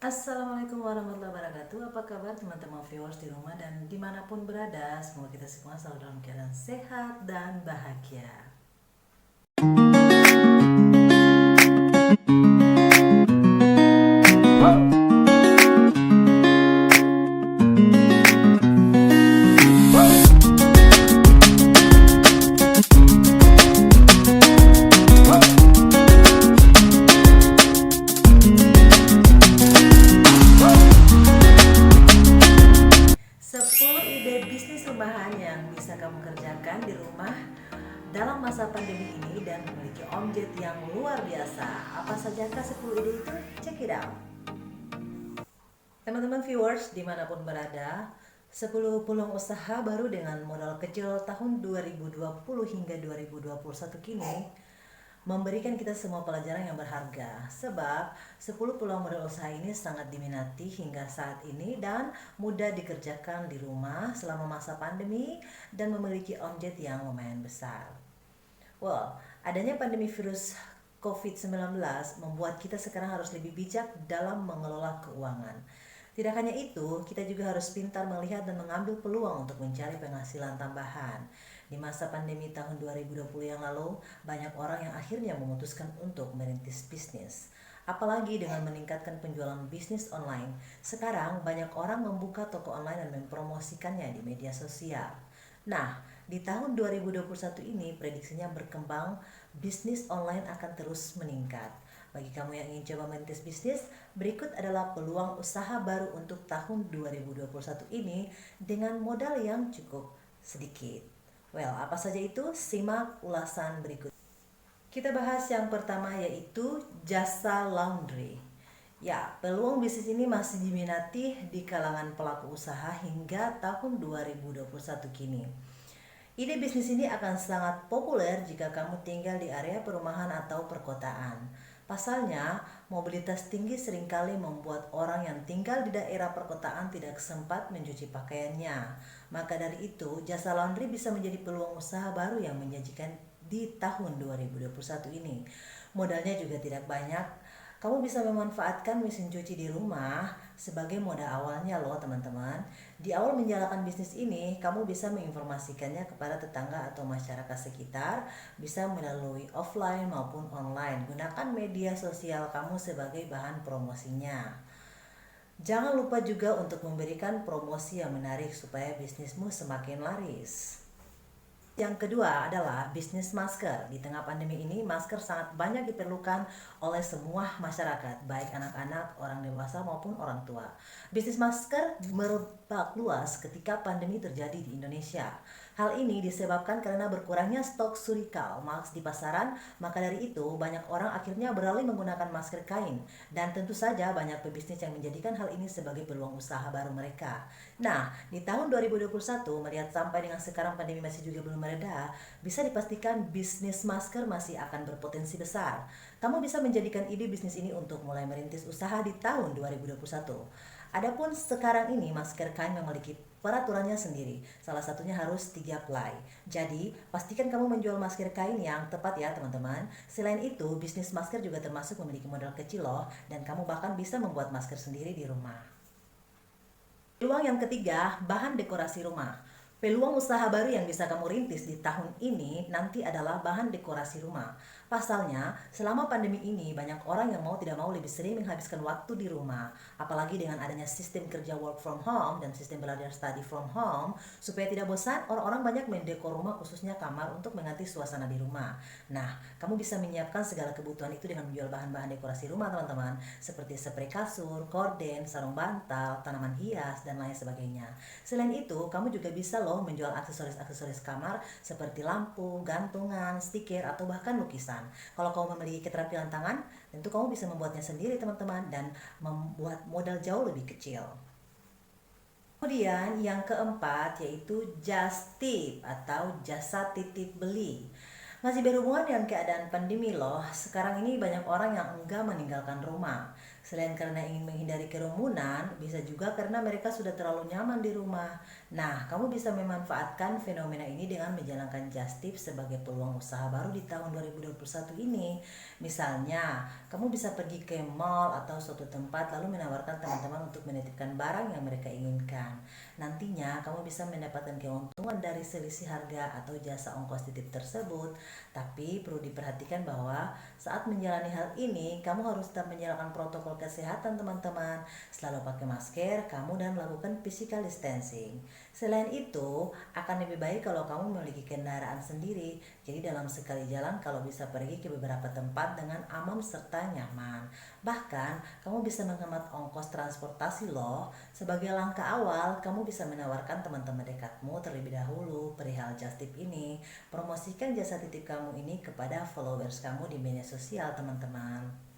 Assalamualaikum warahmatullahi wabarakatuh. Apa kabar teman-teman viewers di rumah dan dimanapun berada? Semoga kita semua selalu dalam keadaan sehat dan bahagia. Sepuluh ide bisnis rumahan yang bisa kamu kerjakan di rumah dalam masa pandemi ini dan memiliki omset yang luar biasa. Apa sajakah 10 ide itu? Check it out. Teman-teman viewers dimanapun berada, 10 peluang usaha baru dengan modal kecil tahun 2020 hingga 2021 kini memberikan kita semua pelajaran yang berharga. Sebab 10 peluang modal usaha ini sangat diminati hingga saat ini dan mudah dikerjakan di rumah selama masa pandemi dan memiliki omset yang lumayan besar. Well, adanya pandemi virus COVID-19 membuat kita sekarang harus lebih bijak dalam mengelola keuangan. Tidak hanya itu, kita juga harus pintar melihat dan mengambil peluang untuk mencari penghasilan tambahan. Di masa pandemi tahun 2020 yang lalu, banyak orang yang akhirnya memutuskan untuk merintis bisnis. Apalagi dengan meningkatkan penjualan bisnis online, sekarang banyak orang membuka toko online dan mempromosikannya di media sosial. Nah, di tahun 2021 ini prediksinya berkembang, bisnis online akan terus meningkat. Bagi kamu yang ingin coba merintis bisnis, berikut adalah peluang usaha baru untuk tahun 2021 ini dengan modal yang cukup sedikit. Well, apa saja itu? Simak ulasan berikut. Kita bahas yang pertama yaitu jasa laundry. Ya, peluang bisnis ini masih diminati di kalangan pelaku usaha hingga tahun 2021 kini. Ide bisnis ini akan sangat populer jika kamu tinggal di area perumahan atau perkotaan. Pasalnya, mobilitas tinggi seringkali membuat orang yang tinggal di daerah perkotaan tidak sempat mencuci pakaiannya. Maka dari itu, jasa laundry bisa menjadi peluang usaha baru yang menjanjikan di tahun 2021 ini. Modalnya juga tidak banyak. Kamu bisa memanfaatkan mesin cuci di rumah sebagai modal awalnya loh teman-teman. Di awal menjalankan bisnis ini, kamu bisa menginformasikannya kepada tetangga atau masyarakat sekitar, bisa melalui offline maupun online. Gunakan media sosial kamu sebagai bahan promosinya. Jangan lupa juga untuk memberikan promosi yang menarik supaya bisnismu semakin laris. Yang kedua adalah bisnis masker. Di tengah pandemi ini, masker sangat banyak diperlukan oleh semua masyarakat, baik anak-anak, orang dewasa maupun orang tua. Bisnis masker merebak luas ketika pandemi terjadi di Indonesia. Hal ini disebabkan karena berkurangnya stok surikal mask di pasaran, maka dari itu banyak orang akhirnya beralih menggunakan masker kain. Dan tentu saja banyak pebisnis yang menjadikan hal ini sebagai peluang usaha baru mereka. Nah, di tahun 2021 melihat sampai dengan sekarang pandemi masih juga belum mereda, bisa dipastikan bisnis masker masih akan berpotensi besar. Kamu bisa menjadikan ide bisnis ini untuk mulai merintis usaha di tahun 2021. Adapun sekarang ini masker kain memiliki peraturannya sendiri. Salah satunya harus 3 ply. Jadi, pastikan kamu menjual masker kain yang tepat ya teman-teman. Selain itu, bisnis masker juga termasuk memiliki modal kecil loh, dan kamu bahkan bisa membuat masker sendiri di rumah. Peluang yang ketiga, bahan dekorasi rumah. Peluang usaha baru yang bisa kamu rintis di tahun ini nanti adalah bahan dekorasi rumah. Pasalnya, selama pandemi ini banyak orang yang mau tidak mau lebih sering menghabiskan waktu di rumah. Apalagi dengan adanya sistem kerja work from home dan sistem belajar study from home, supaya tidak bosan, orang-orang banyak mendekor rumah khususnya kamar untuk mengganti suasana di rumah. Nah, kamu bisa menyiapkan segala kebutuhan itu dengan menjual bahan-bahan dekorasi rumah teman-teman, seperti spray kasur, korden, sarung bantal, tanaman hias, dan lain sebagainya. Selain itu, kamu juga bisa loh menjual aksesoris-aksesoris kamar seperti lampu, gantungan, stiker, atau bahkan lukisan. Kalau kamu memiliki keterampilan tangan, tentu kamu bisa membuatnya sendiri teman-teman dan membuat modal jauh lebih kecil. Kemudian yang keempat yaitu just tip atau jasa titip beli. Masih berhubungan dengan keadaan pandemi loh. Sekarang ini banyak orang yang enggak meninggalkan rumah. Selain karena ingin menghindari kerumunan, bisa juga karena mereka sudah terlalu nyaman di rumah. Nah, kamu bisa memanfaatkan fenomena ini dengan menjalankan just tip sebagai peluang usaha baru di tahun 2021 ini. Misalnya, kamu bisa pergi ke mall atau suatu tempat lalu menawarkan teman-teman untuk menitipkan barang yang mereka inginkan. Nantinya, kamu bisa mendapatkan keuntungan dari selisih harga atau jasa ongkos titip tersebut. Tapi perlu diperhatikan bahwa saat menjalani hal ini, kamu harus tetap menjalankan protokol kesehatan teman-teman. Selalu pakai masker, kamu dan lakukan physical distancing. Selain itu, akan lebih baik kalau kamu memiliki kendaraan sendiri. Jadi dalam sekali jalan kalau bisa pergi ke beberapa tempat dengan aman serta nyaman. Bahkan, kamu bisa menghemat ongkos transportasi loh. Sebagai langkah awal, kamu bisa menawarkan teman-teman dekatmu terlebih dahulu perihal just tip ini. Promosikan jasa titip kamu ini kepada followers kamu di media sosial, teman-teman.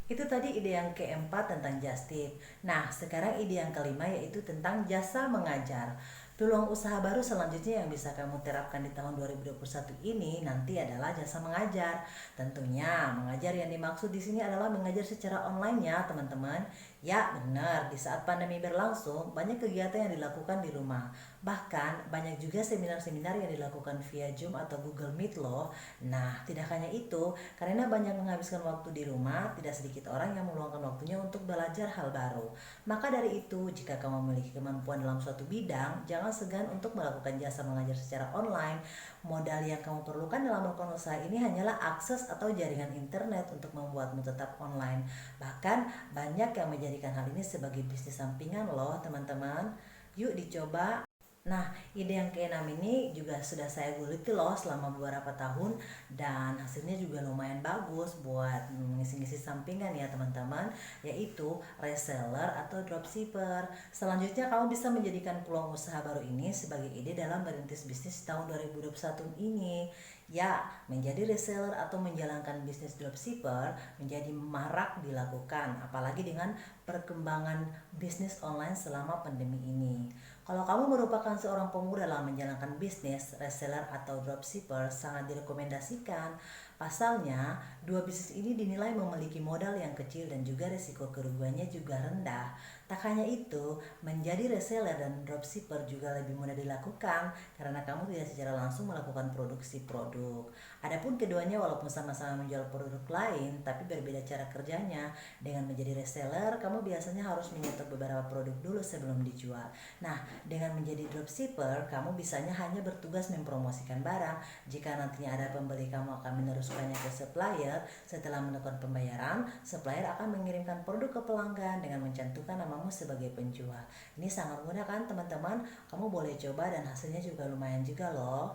Itu tadi ide yang keempat tentang just tip. Nah, sekarang ide yang kelima yaitu tentang jasa mengajar. Peluang usaha baru selanjutnya yang bisa kamu terapkan di tahun 2021 ini nanti adalah jasa mengajar. Tentunya, mengajar yang dimaksud di sini adalah mengajar secara online ya, teman-teman. Ya, benar. Di saat pandemi berlangsung, banyak kegiatan yang dilakukan di rumah. Bahkan, banyak juga seminar-seminar yang dilakukan via Zoom atau Google Meet loh. Nah, tidak hanya itu, karena banyak menghabiskan waktu di rumah, tidak sedikit orang yang meluangkan waktunya untuk belajar hal baru. Maka dari itu, jika kamu memiliki kemampuan dalam suatu bidang, jangan segan untuk melakukan jasa mengajar secara online. Modal yang kamu perlukan dalam melakukan usaha ini hanyalah akses atau jaringan internet untuk membuatmu tetap online. Bahkan, banyak yang menjadikan hal ini sebagai bisnis sampingan loh, teman-teman. Yuk dicoba. Nah, ide yang keenam ini juga sudah saya guliti loh selama beberapa tahun dan hasilnya juga lumayan bagus buat ngisi-ngisi sampingan ya teman-teman, yaitu reseller atau dropshipper. Selanjutnya kamu bisa menjadikan peluang usaha baru ini sebagai ide dalam merintis bisnis tahun 2021 ini. Ya, menjadi reseller atau menjalankan bisnis dropshipper menjadi marak dilakukan, apalagi dengan perkembangan bisnis online selama pandemi ini. Kalau kamu merupakan seorang pemula dalam menjalankan bisnis, reseller atau dropshipper sangat direkomendasikan. Pasalnya, dua bisnis ini dinilai memiliki modal yang kecil dan juga risiko kerugiannya juga rendah. Tak hanya itu, menjadi reseller dan dropshipper juga lebih mudah dilakukan karena kamu tidak secara langsung melakukan produksi produk. Adapun keduanya walaupun sama-sama menjual produk lain, tapi berbeda cara kerjanya. Dengan menjadi reseller, kamu biasanya harus menyetor beberapa produk dulu sebelum dijual. Nah, dengan menjadi dropshipper, kamu bisanya hanya bertugas mempromosikan barang. Jika nantinya ada pembeli, kamu akan meneruskannya ke supplier. Setelah melakukan pembayaran, supplier akan mengirimkan produk ke pelanggan dengan mencantumkan namamu sebagai penjual. Ini sangat mudah kan teman-teman? Kamu boleh coba dan hasilnya juga lumayan juga loh.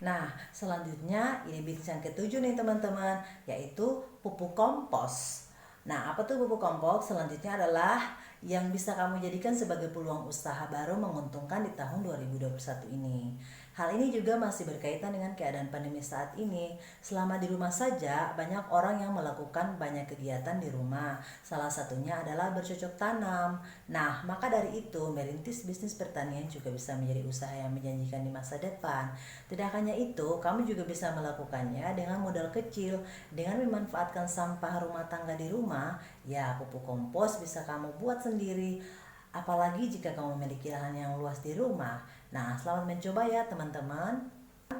Nah, selanjutnya ini bisnis yang ketujuh nih teman-teman, yaitu pupuk kompos. Nah, apa tuh pupuk kompos? Selanjutnya adalah yang bisa kamu jadikan sebagai peluang usaha baru menguntungkan di tahun 2021 ini. Hal ini juga masih berkaitan dengan keadaan pandemi saat ini. Selama di rumah saja, banyak orang yang melakukan banyak kegiatan di rumah. Salah satunya adalah bercocok tanam. Nah, maka dari itu, merintis bisnis pertanian juga bisa menjadi usaha yang menjanjikan di masa depan. Tidak hanya itu, kamu juga bisa melakukannya dengan modal kecil. Dengan memanfaatkan sampah rumah tangga di rumah, ya pupuk kompos bisa kamu buat sendiri. Apalagi jika kamu memiliki lahan yang luas di rumah. Nah, selamat mencoba ya teman-teman.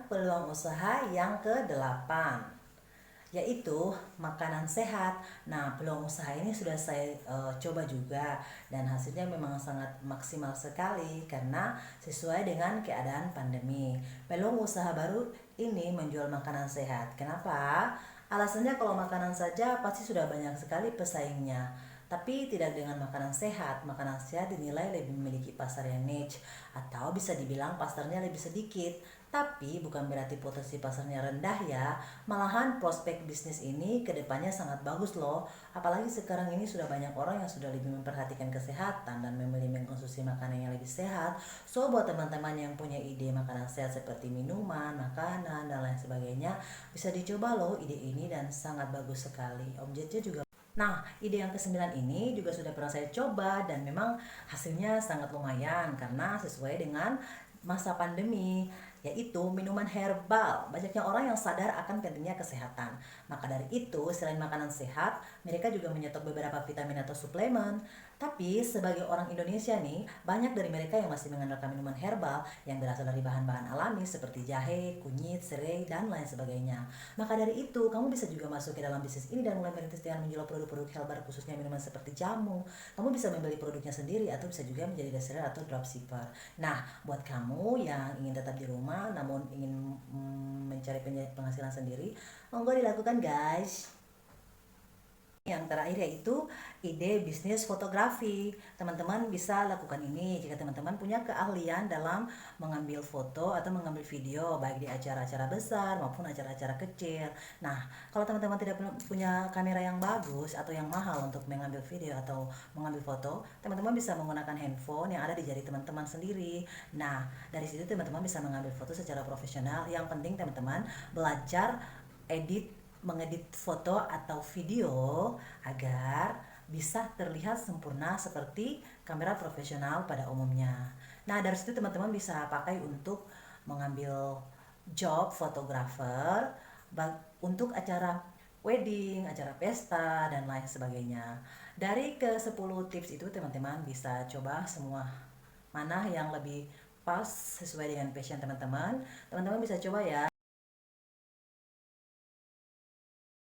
Peluang usaha yang ke-8 yaitu makanan sehat. Nah, peluang usaha ini sudah saya coba juga dan hasilnya memang sangat maksimal sekali karena sesuai dengan keadaan pandemi. Peluang usaha baru ini menjual makanan sehat. Kenapa? Alasannya kalau makanan saja pasti sudah banyak sekali pesaingnya. Tapi tidak dengan makanan sehat. Makanan sehat dinilai lebih memiliki pasar yang niche atau bisa dibilang pasarnya lebih sedikit. Tapi bukan berarti potensi pasarnya rendah ya. Malahan prospek bisnis ini kedepannya sangat bagus loh. Apalagi sekarang ini sudah banyak orang yang sudah lebih memperhatikan kesehatan dan memilih mengkonsumsi makanan yang lebih sehat. So buat teman-teman yang punya ide makanan sehat seperti minuman, makanan, dan lain sebagainya, bisa dicoba loh ide ini dan sangat bagus sekali. Objeknya juga. Nah, ide yang ke-9 ini juga sudah pernah saya coba dan memang hasilnya sangat lumayan karena sesuai dengan masa pandemi. yaitu minuman herbal. Banyaknya orang yang sadar akan pentingnya kesehatan. Maka dari itu, selain makanan sehat, mereka juga menyetok beberapa vitamin atau suplemen. Tapi sebagai orang Indonesia nih, banyak dari mereka yang masih mengandalkan minuman herbal yang berasal dari bahan-bahan alami seperti jahe, kunyit, serai, dan lain sebagainya. Maka dari itu, kamu bisa juga masuk ke dalam bisnis ini dan mulai merintis dengan menjual produk-produk herbal khususnya minuman seperti jamu. Kamu bisa membeli produknya sendiri atau bisa juga menjadi reseller atau dropshipper. Nah, buat kamu yang ingin tetap di rumah namun ingin mencari penghasilan sendiri, monggo dilakukan guys. Yang terakhir yaitu ide bisnis fotografi. Teman-teman bisa lakukan ini jika teman-teman punya keahlian dalam mengambil foto atau mengambil video baik di acara-acara besar maupun acara-acara kecil. Nah, kalau teman-teman tidak punya kamera yang bagus atau yang mahal untuk mengambil video atau mengambil foto, teman-teman bisa menggunakan handphone yang ada di jari teman-teman sendiri. Nah, dari situ teman-teman bisa mengambil foto secara profesional. Yang penting teman-teman belajar mengedit foto atau video agar bisa terlihat sempurna seperti kamera profesional pada umumnya. Nah, dari situ teman-teman bisa pakai untuk mengambil job fotografer untuk acara wedding, acara pesta, dan lain sebagainya. Dari ke 10 tips itu teman-teman bisa coba semua mana yang lebih pas sesuai dengan passion teman-teman. Teman-teman bisa coba ya.